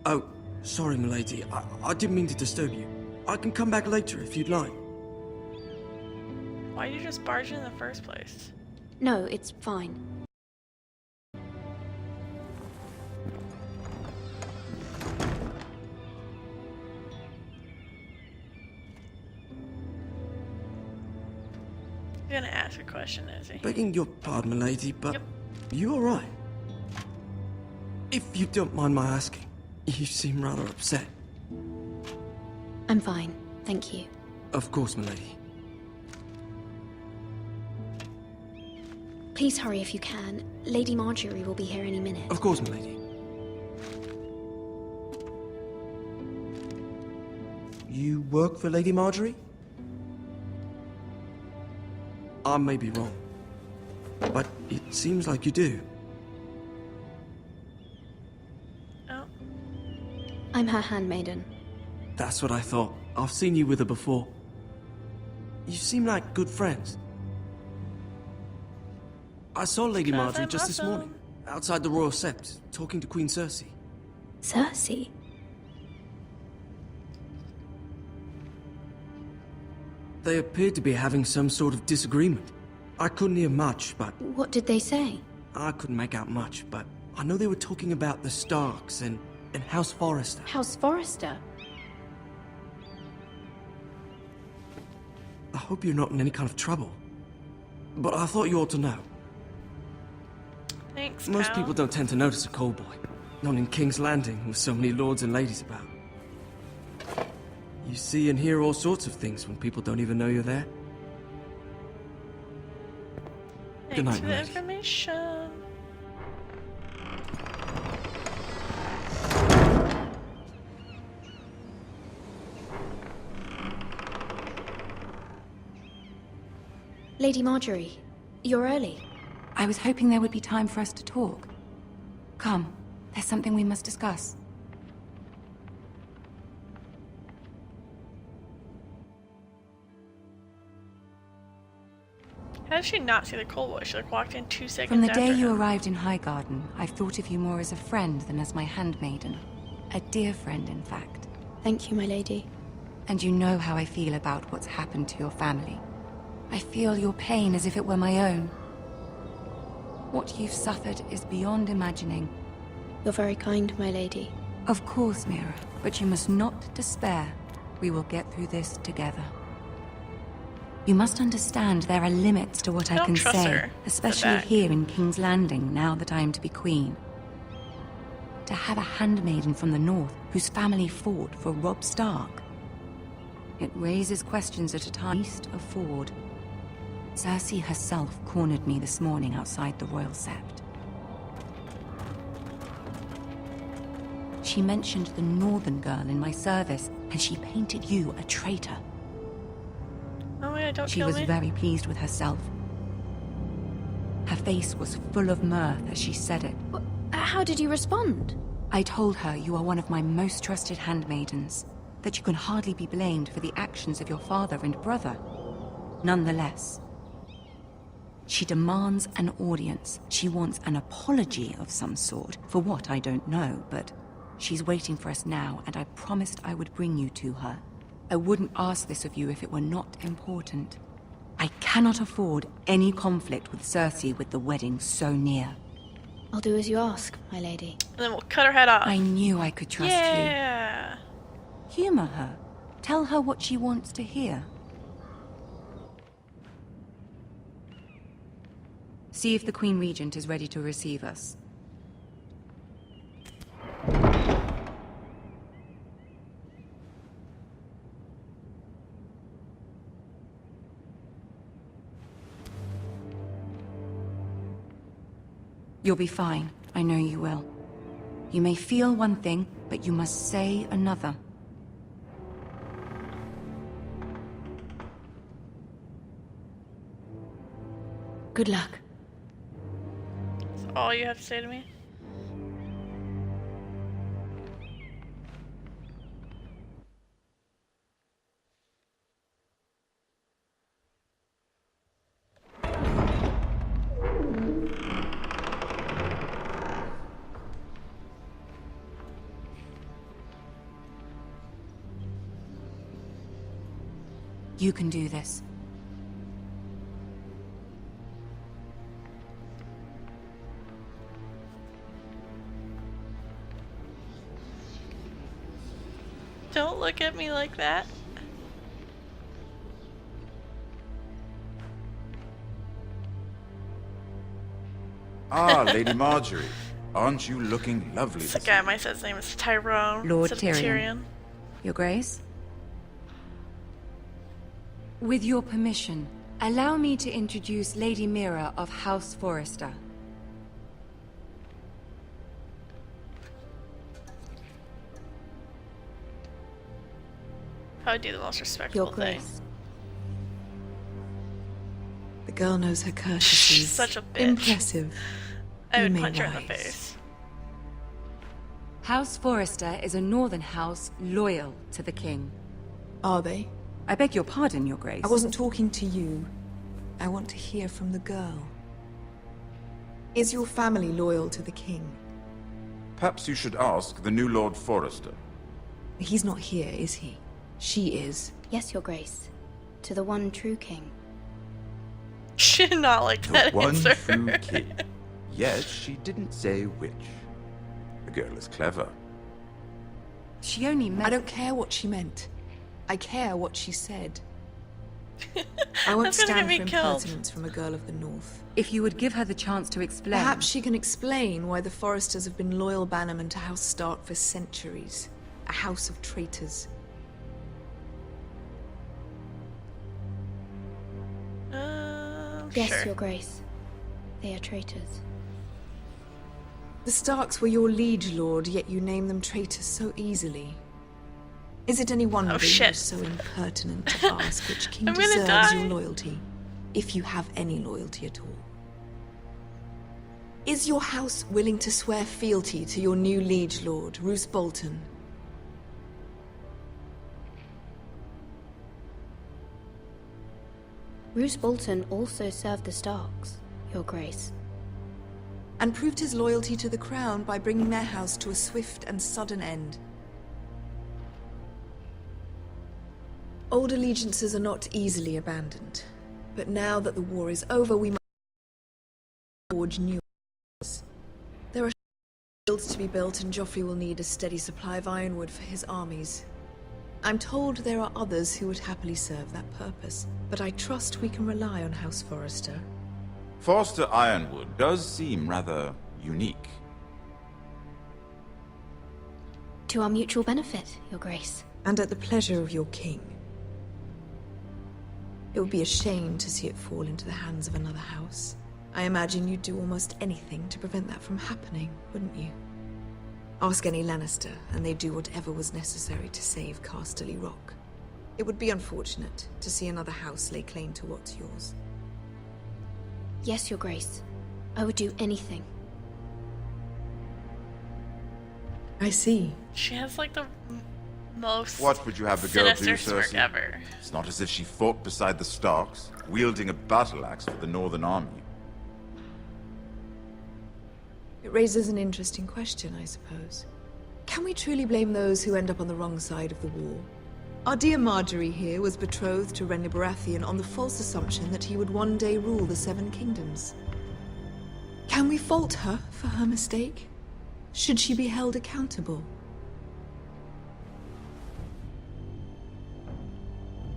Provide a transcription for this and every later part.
Oh, sorry, milady. I didn't mean to disturb you. I can come back later if you'd like. Why did you just barge in the first place? No, it's fine. He's gonna ask a question, is he? Begging your pardon, milady, but Yep. you alright? If you don't mind my asking, you seem rather upset. I'm fine, thank you. Of course, milady. Please hurry if you can. Lady Marjorie will be here any minute. Of course, milady. You work for Lady Marjorie? I may be wrong, but it seems like you do. Oh. I'm her handmaiden. That's what I thought. I've seen you with her before. You seem like good friends. I saw Lady Marjorie just this morning, outside the Royal Sept, talking to Queen Cersei. Cersei? They appeared to be having some sort of disagreement. I couldn't hear much, but What did they say? I couldn't make out much, but I know they were talking about the Starks and House Forrester. House Forrester? I hope you're not in any kind of trouble. But I thought you ought to know. Thanks, Most pal. people don't tend to notice a call boy. Not in King's Landing, with so many lords and ladies about. You see and hear all sorts of things when people don't even know you're there. Good Thanks night, for the milady. information. Lady Marjorie, you're early. I was hoping there would be time for us to talk. Come, there's something we must discuss. How did she not see the coal boy? She like walked in 2 seconds From the after day you him. arrived in Highgarden, I've thought of you more as a friend than as my handmaiden. A dear friend, in fact. Thank you, my lady. And you know how I feel about what's happened to your family. I feel your pain as if it were my own. What you've suffered is beyond imagining. You're very kind, my lady. Of course, Mira, but you must not despair. We will get through this together. You must understand there are limits to what I don't can trust say, her. especially Back. here in King's Landing, now that I am to be queen. To have a handmaiden from the north whose family fought for Robb Stark. It raises questions at a time least afford. Cersei herself cornered me this morning outside the Royal Sept. She mentioned the northern girl in my service, and she painted you a traitor. Oh yeah, don't She kill was me. very pleased with herself. Her face was full of mirth as she said it. How did you respond? I told her you are one of my most trusted handmaidens, that you can hardly be blamed for the actions of your father and brother. Nonetheless, she demands an audience. She wants an apology of some sort, for what I don't know, but she's waiting for us now, and I promised I would bring you to her. I wouldn't ask this of you if it were not important. I cannot afford any conflict with Cersei with the wedding so near. I'll do as you ask, my lady. And then we'll cut her head off. I knew I could trust you. Yeah. Humor her. Tell her what she wants to hear. See if the Queen Regent is ready to receive us. You'll be fine. I know you will. You may feel one thing, but you must say another. Good luck. That's all you have to say to me? You can do this. Don't look at me like that. Ah, Lady Marjorie. Aren't you looking lovely It's this a guy, evening? my says name is Tyrone. Lord instead of Tyrion. Your Grace? With your permission, allow me to introduce Lady Mira of House Forrester. I would do the most respectful Your thing. Grace. The girl knows her courtesies. She's such a bitch. Impressive. I You would may punch her in the rise. face. House Forrester is a northern house loyal to the king. Are they? I beg your pardon, Your Grace. I wasn't talking to you. I want to hear from the girl. Is your family loyal to the king? Perhaps you should ask the new Lord Forrester. He's not here, is he? She is. Yes, Your Grace. To the one true king. She did not like The that one answer. true king. Yes, she didn't say which. The girl is clever. She only meant... I don't care what she meant. I care what she said. I won't That's gonna stand get for me killed. impertinence from a girl of the north. If you would give her the chance to explain... Perhaps she can explain why the Forresters have been loyal bannermen to House Stark for centuries. A house of traitors. Yes, Sure. Your Grace. They are traitors. The Starks were your liege lord, yet you name them traitors so easily. Is it any wonder Oh, you're shit. so impertinent to ask which king I'm gonna deserves die. your loyalty, if you have any loyalty at all? Is your house willing to swear fealty to your new liege lord, Roose Bolton? Roose Bolton also served the Starks, Your Grace. And proved his loyalty to the crown by bringing their house to a swift and sudden end. Old allegiances are not easily abandoned, but now that the war is over, we must forge new ones. There are shields to be built, and Joffrey will need a steady supply of ironwood for his armies. I'm told there are others who would happily serve that purpose, but I trust we can rely on House Forrester. Forster Ironwood does seem rather unique. To our mutual benefit, Your Grace. And at the pleasure of your king. It would be a shame to see it fall into the hands of another house. I imagine you'd do almost anything to prevent that from happening, wouldn't you? Ask any Lannister, and they'd do whatever was necessary to save Casterly Rock. It would be unfortunate to see another house lay claim to what's yours. Yes, Your Grace. I would do anything. I see. She has like the most What would you have the girl do, sinister smirk Cersei? ever. It's not as if she fought beside the Starks, wielding a battle axe for the Northern Army. It raises an interesting question, I suppose. Can we truly blame those who end up on the wrong side of the war? Our dear Marjorie here was betrothed to Renly Baratheon on the false assumption that he would one day rule the Seven Kingdoms. Can we fault her for her mistake? Should she be held accountable?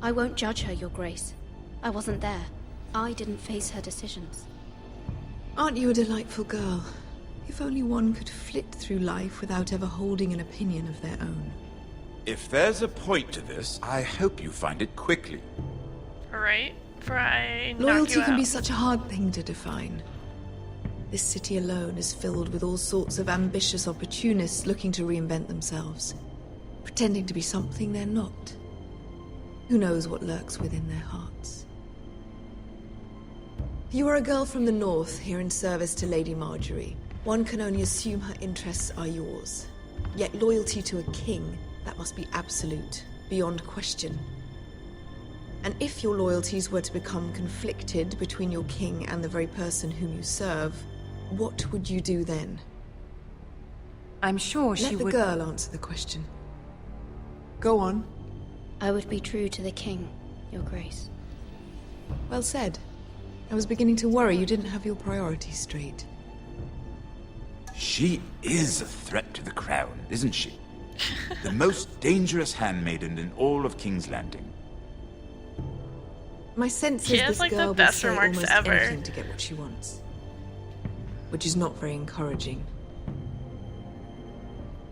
I won't judge her, Your Grace. I wasn't there. I didn't face her decisions. Aren't you a delightful girl? If only one could flit through life without ever holding an opinion of their own. If there's a point to this, I hope you find it quickly. Right? For I knock Loyalty you can be out. such a hard thing to define. This city alone is filled with all sorts of ambitious opportunists looking to reinvent themselves, pretending to be something they're not. Who knows what lurks within their hearts? You are a girl from the north, here in service to Lady Marjorie. One can only assume her interests are yours. Yet loyalty to a king, that must be absolute, beyond question. And if your loyalties were to become conflicted between your king and the very person whom you serve, what would you do then? I'm sure she Let the would... girl answer the question. Go on. I would be true to the king. Your Grace. Well said. I was beginning to worry you didn't have your priorities straight. She is a threat to the crown, isn't she? The most dangerous handmaiden in all of King's Landing. My sense She is has, this like, the girl will best say remarks almost ever. anything to get what she wants. Which is not very encouraging.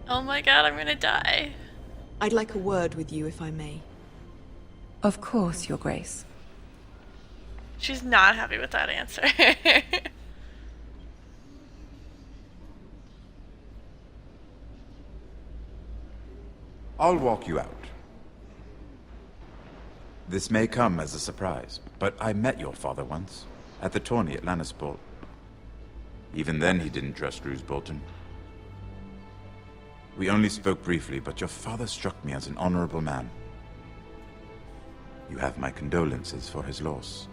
Oh my god, I'm gonna die. I'd like a word with you, if I may. Of course, Your Grace. She's not happy with that answer. I'll walk you out. This may come as a surprise, but I met your father once, at the tourney at Lannisport. Even then he didn't trust Roose Bolton. We only spoke briefly, but your father struck me as an honorable man. You have my condolences for his loss.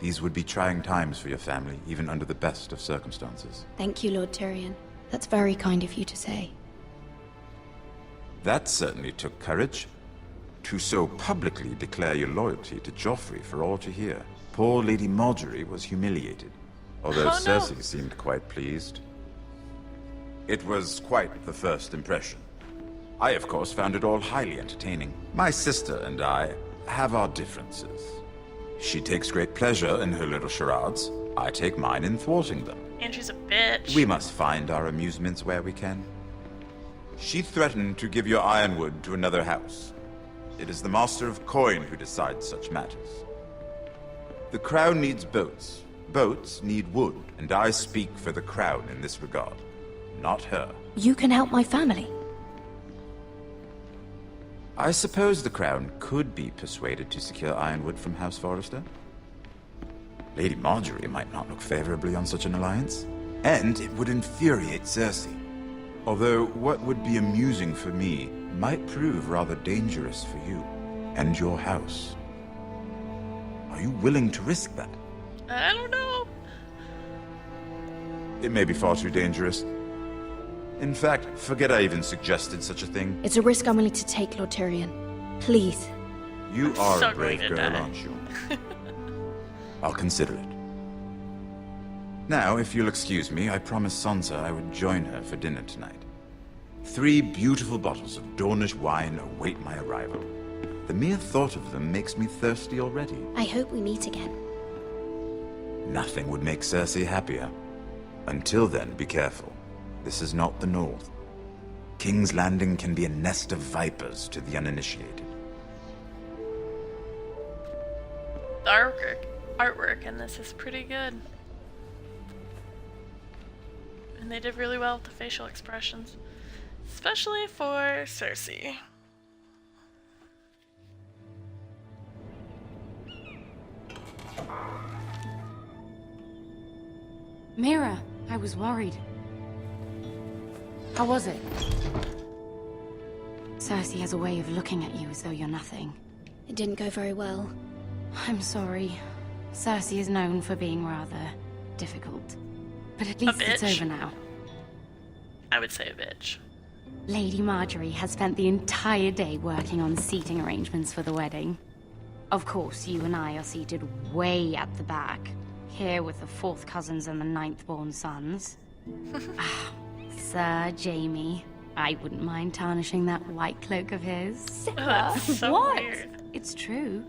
These would be trying times for your family, even under the best of circumstances. Thank you, Lord Tyrion. That's very kind of you to say. That certainly took courage. To so publicly declare your loyalty to Joffrey for all to hear. Poor Lady Margaery was humiliated, although Oh, no. Cersei seemed quite pleased. It was quite the first impression. I, of course, found it all highly entertaining. My sister and I have our differences. She takes great pleasure in her little charades. I take mine in thwarting them. And she's a bitch. We must find our amusements where we can. She threatened to give your ironwood to another house. It is the Master of Coin who decides such matters. The crown needs boats. Boats need wood, and I speak for the crown in this regard, not her. You can help my family. I suppose the crown could be persuaded to secure ironwood from House Forrester. Lady Margaery might not look favorably on such an alliance, and it would infuriate Cersei. Although what would be amusing for me might prove rather dangerous for you and your house. Are you willing to risk that? I don't know. It may be far too dangerous. In fact, forget I even suggested such a thing. It's a risk I'm willing to take, Lord Tyrion. Please. You are so a brave going to girl, die. aren't you? I'll consider it. Now, if you'll excuse me, I promised Sansa I would join her for dinner tonight. 3 beautiful bottles of Dornish wine await my arrival. The mere thought of them makes me thirsty already. I hope we meet again. Nothing would make Cersei happier. Until then, be careful. This is not the North. King's Landing can be a nest of vipers to the uninitiated. The artwork in this is pretty good. And they did really well with the facial expressions. Especially for Cersei. Mira, I was worried. How was it? Cersei has a way of looking at you as though you're nothing. It didn't go very well. I'm sorry. Cersei is known for being rather difficult. But at least it's bitch. over now. I would say a bitch. Lady Margaery has spent the entire day working on seating arrangements for the wedding. Of course, you and I are seated way at the back, here with the 4th cousins and the 9th-born sons. Sir Jaime, I wouldn't mind tarnishing that white cloak of his. Oh, that's so What? weird. It's true.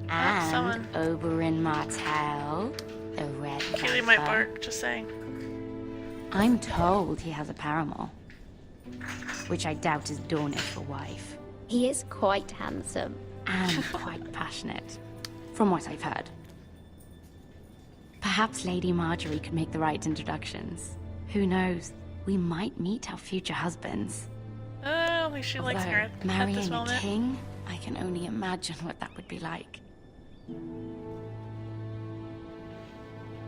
That's And someone- Oberyn Martell, the Red Keely might Viper. bark, just saying. I'm told he has a paramour, which I doubt is Dornish for wife, He is quite handsome. and quite passionate, from what I've heard. Perhaps Lady Margaery could make the right introductions. Who knows? We might meet our future husbands. I don't think she likes her Although, at this marrying a moment. king, I can only imagine what that would be like.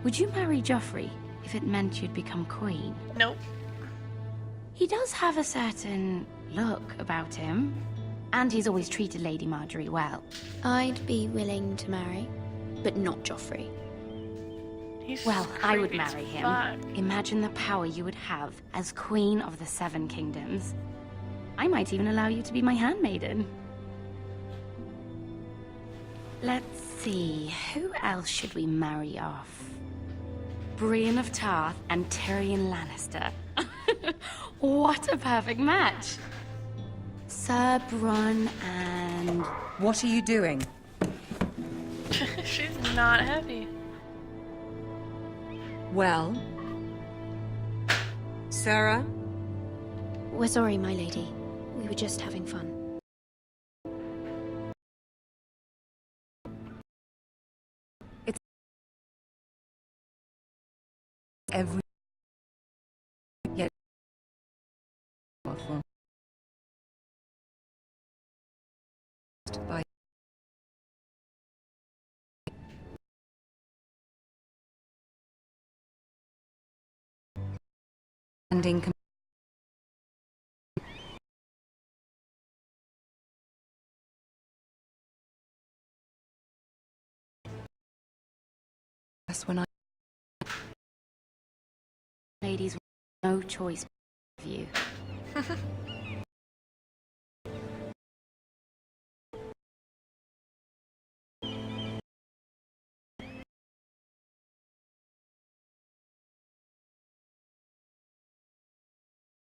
Would you marry Joffrey if it meant you'd become queen? Nope. He does have a certain look about him, and he's always treated Lady Margaery well. I'd be willing to marry, but not Joffrey. He's Well, I would creepy as marry him. fuck. Imagine the power you would have as Queen of the 7 Kingdoms. I might even allow you to be my handmaiden. Let's see, who else should we marry off? Brienne of Tarth and Tyrion Lannister. What a perfect match! Sir Bronn and... What are you doing? She's not happy. Well? Sarah? We're sorry, my lady. We were just having fun. It's... every... yet... powerful. By... standing... That's when I... Ladies, no choice of you.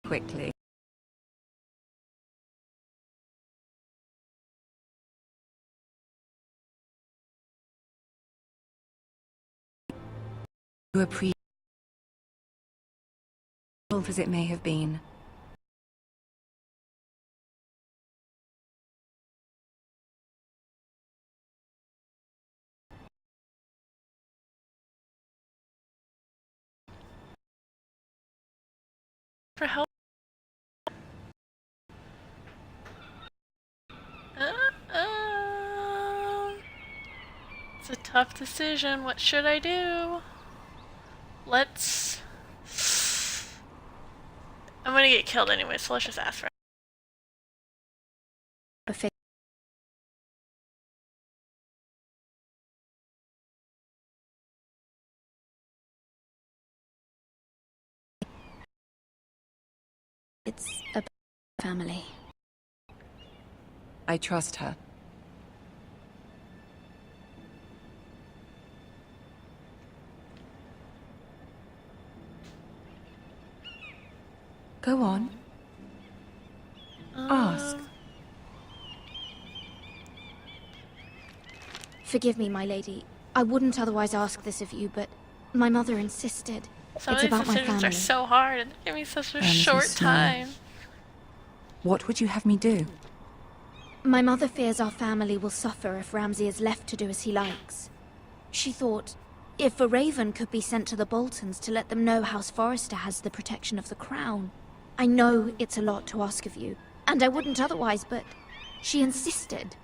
quickly. You appreciate as it may have been. For help. It's a tough decision. What should I do? Let's... I'm gonna get killed anyway, so let's just ask for it. It's a family. I trust her. Go on. Ask. Forgive me, my lady. I wouldn't otherwise ask this of you, but my mother insisted. Some It's of these about my decisions family. are so hard and they give me such a Ramsay short Snow. time. What would you have me do? My mother fears our family will suffer if Ramsay is left to do as he likes. She thought, if a raven could be sent to the Boltons to let them know House Forrester has the protection of the crown. I know it's a lot to ask of you, and I wouldn't otherwise, but she insisted.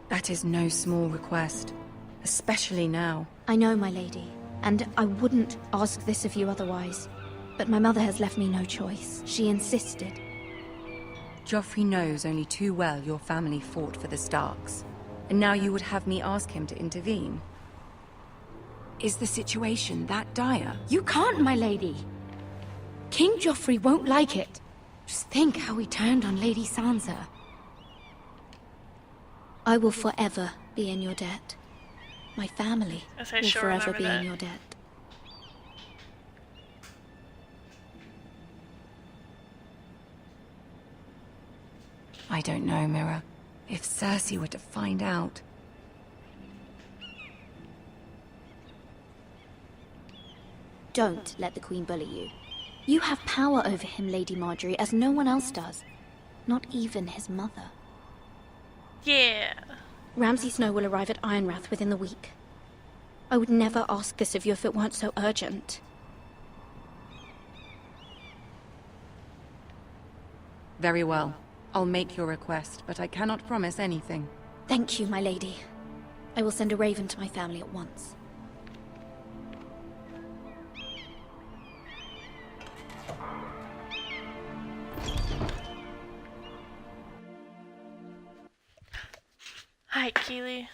That is no small request, especially now. I know, my lady, and I wouldn't ask this of you otherwise. But my mother has left me no choice. She insisted. Joffrey knows only too well your family fought for the Starks, and now you would have me ask him to intervene. Is the situation that dire? You can't, my lady. King Joffrey won't like it. Just think how he turned on Lady Sansa. I will forever be in your debt. My family Yes, I will sure forever remember be that. in your debt. I don't know, Mira. If Cersei were to find out... Don't let the Queen bully you. You have power over him, Lady Marjorie, as no one else does. Not even his mother. Yeah. Ramsay Snow will arrive at Ironrath within the week. I would never ask this of you if it weren't so urgent. Very well. I'll make your request, but I cannot promise anything. Thank you, my lady. I will send a raven to my family at once. Hi, Keely.